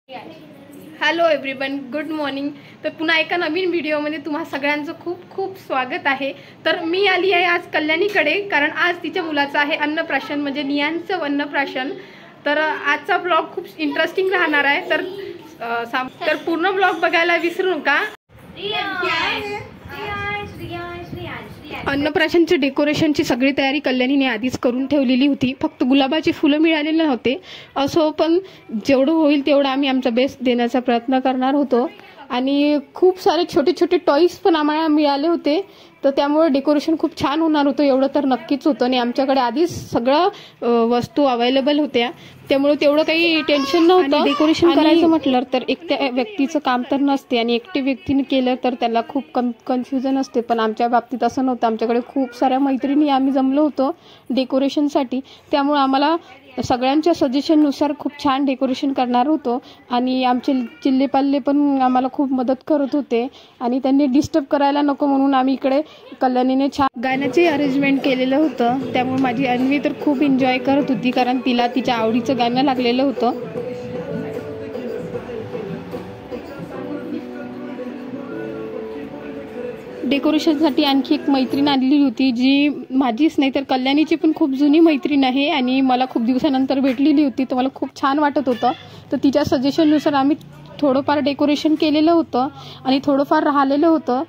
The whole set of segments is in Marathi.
Hello everyone, good morning. तर पुन्हा एका नवीन व्हिडिओमध्ये तुम्हा सगळ्यांचं खूप खूप स्वागत आहे. तर मी आली आहे आज कल्याणीकडे, कारण आज तिच्या मुलाचं आहे अन्नप्राशन, म्हणजे नियांचं अन्नप्राशन. तर आजचा ब्लॉग खूप इंटरेस्टिंग राहणार आहे. तर पूर्ण ब्लॉग बघायला विसरू नका. अन्नप्राशनच्या डेकोरेशनची सगळी तयारी कल्याणीने आधीच करून ठेवलेली होती. फक्त गुलाबाची फुलं मिळालेले नव्हते. असो, पण जेवढं होईल तेवढं आम्ही आमचा बेस्ट देण्याचा प्रयत्न करणार होतो. आणि खूप सारे छोटे छोटे टॉईज पण आम्हाला मिळाले होते. तर त्यामुळे डेकोरेशन खूप छान होणार होतं, एवढं तर नक्कीच होतं. आणि आमच्याकडे आधीच सगळं वस्तू अवेलेबल होत्या, त्यामुळे तेवढं काही टेन्शन नव्हतं. डेकोरेशन करायचं म्हटलं तर एकट्या व्यक्तीचं काम तर नसते, आणि एकटी व्यक्तीने केलं तर त्याला खूप कन्फ्युजन असते. पण आमच्या बाबतीत असं नव्हतं. आमच्याकडे खूप साऱ्या मैत्रिणी आम्ही जमलो होतो डेकोरेशनसाठी, त्यामुळे आम्हाला सगळ्यांच्या सजेशननुसार खूप छान डेकोरेशन करणार होतो. आणि आमचे चिल्लेपाल्ले पण आम्हाला खूप मदत करत होते, आणि त्यांनी डिस्टर्ब करायला नको म्हणून आम्ही इकडे कल्याणीने छान गाण्याचे अरेंजमेंट केलेलं होतं. त्यामुळे माझी अन्वी तर खूप एन्जॉय करत होती, कारण तिला तिच्या आवडीचं गाणं लागलेलं होतं. डेकोरेशनसाठी आणखी एक मैत्रीण आलेली होती, जी माझीच नाही तर कल्याणीची पण खूप जुनी मैत्रीण आहे, आणि मला खूप दिवसानंतर भेटलेली होती. तर मला खूप छान वाटत होतं. तर तिच्या सजेशननुसार आम्ही थोडंफार डेकोरेशन केलेलं होतं, आणि थोडंफार राहिलेलं होतं.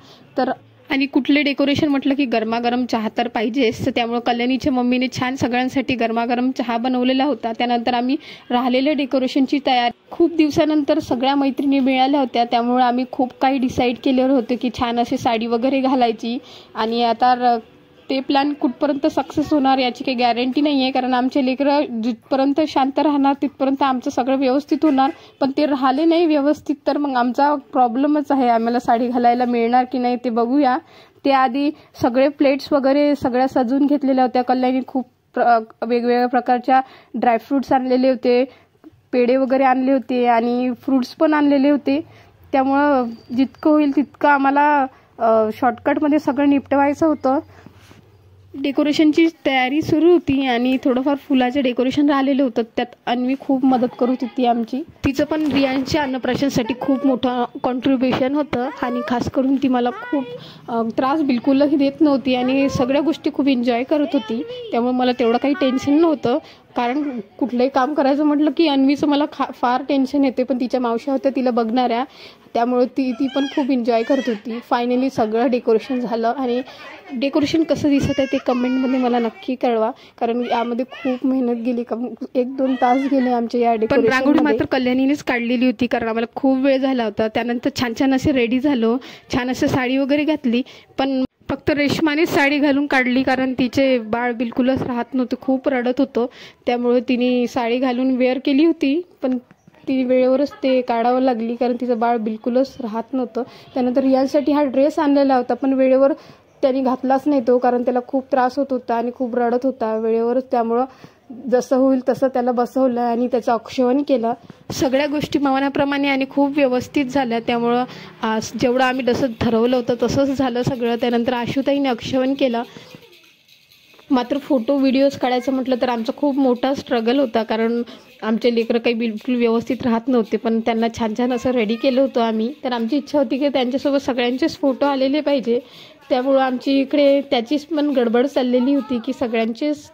आणि कुठले डेकोरेशन म्हटलं की गरमागरम चहा तर पाहिजेच. तर त्यामुळे कल्याणीच्या मम्मीने छान सगळ्यांसाठी गरमागरम चहा बनवलेला होता. त्यानंतर आम्ही राहिलेल्या डेकोरेशनची तयारी, खूप दिवसानंतर सगळ्या मैत्रिणी मिळाल्या होत्या, त्यामुळे आम्ही खूप काही डिसाईड केलेलं होतं की छान अशी साडी वगैरे घालायची. आणि आता ते प्लॅन कुठपर्यंत सक्सेस होणार याची काही गॅरंटी नाही आहे, कारण आमचे लेकरं जिथपर्यंत शांत राहणार तिथपर्यंत आमचं सगळं व्यवस्थित होणार. पण ते राहिले नाही व्यवस्थित तर मग आमचा प्रॉब्लेमच आहे. आम्हाला साडी घालायला मिळणार की नाही ते बघूया. ते आधी सगळे प्लेट्स वगैरे सगळ्या सजवून घेतलेल्या होत्या. कल्याणी खूप वेगवेगळ्या प्रकारच्या ड्रायफ्रुट्स आणलेले होते, पेढे वगैरे आणले होते, आणि फ्रूट्स पण आणलेले होते. त्यामुळं जितकं होईल तितकं आम्हाला शॉर्टकटमध्ये सगळं निपटवायचं होतं. डेकोरेशनची तयारी सुरू होती, आणि थोडंफार फुलाचं डेकोरेशन राहिलेलं होतं. त्यात अन्वी खूप मदत करत होती आमची. तिचं पण रियांच्या अन्नप्राशनसाठी खूप मोठं कॉन्ट्रीब्युशन होतं, आणि खास करून ती मला खूप त्रास बिलकुलही देत नव्हती, आणि सगळ्या गोष्टी खूप एन्जॉय करत होती. त्यामुळे मला तेवढं काही टेन्शन नव्हतं, कारण कुठलंही काम करायचं म्हटलं की अन्वीचं मला फार टेन्शन येते. पण तिच्या मावश्या होत्या तिला बघणाऱ्या, त्यामुळे ती पण खूप एन्जॉय करत होती. फायनली सगळं डेकोरेशन झालं, आणि डेकोरेशन कसं दिसत आहे ते कमेंटमध्ये मला नक्की कळवा, कारण यामध्ये खूप मेहनत गेली. 1-2 तास गेले आमच्या या डेकोरेशन. पण रांगोळी मात्र कल्याणीनेच काढलेली होती, कारण आम्हाला खूप वेळ झाला होता. त्यानंतर छान छान असे रेडी झालो, छान असं साडी वगैरे घातली. पण फक्त रेशमानेच साडी घालून काढली, कारण तिचे बाळ बिलकुलच राहत नव्हतं, खूप रडत होतं. त्यामुळे तिने साडी घालून वेअर केली होती, पण ती वेळेवरच ते काढावं लागली, कारण तिचं बाळ बिलकुलच राहत नव्हतं. त्यानंतर रियांसाठी हा ड्रेस आणलेला होता, पण वेळेवर त्याने घातलाच नाही तो, कारण त्याला खूप त्रास होत होता आणि खूप रडत होता वेळेवरच. त्यामुळं जसं होईल तसं त्याला बसवलं, आणि त्याचं औक्षवण केलं. सगळ्या गोष्टी मनाप्रमाणे आणि खूप व्यवस्थित झाल्या. त्यामुळं जेवढं आम्ही जसं ठरवलं होतं तसंच झालं सगळं. त्यानंतर आशुताईने औक्षवण केलं. मात्र फोटो व्हिडिओज काढायचं म्हटलं तर आमचा खूप मोठा स्ट्रगल होता, कारण आमचे लेकरं काही बिलकुल व्यवस्थित राहत नव्हते. पण त्यांना छान छान असं रेडी केलं होतं आम्ही. तर आमची इच्छा होती की त्यांच्यासोबत सगळ्यांचेच फोटो आलेले पाहिजे. त्यामुळं आमची इकडे त्याचीच पण गडबड चाललेली होती की सगळ्यांचेच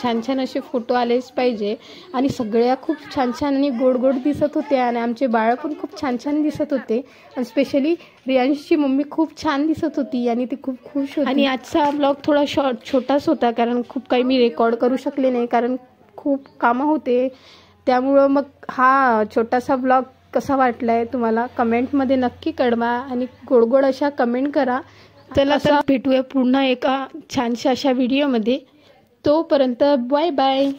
छान छान असे फोटो आलेच पाहिजे. आणि सगळ्या खूप छान छान आणि गोड गोड दिसत होत्या, आणि आमचे बाळ पण खूप छान छान दिसत होते. आणि स्पेशली रियांशची मम्मी खूप छान दिसत होती, आणि ती खूप खुश होती. आणि आजचा ब्लॉग थोडा छोटाच होता, कारण खूप काही मी रेकॉर्ड करू शकले नाही, कारण खूप कामं होते. त्यामुळं मग हा छोटासा ब्लॉग कसा वाटलाय तुम्हाला कमेंटमध्ये नक्की कळवा, आणि गोड गोड अशा कमेंट करा. चला तर भेटूया पुन्हा एका छानशा अशा व्हिडिओमध्ये. तोपर्यंत बाय बाय.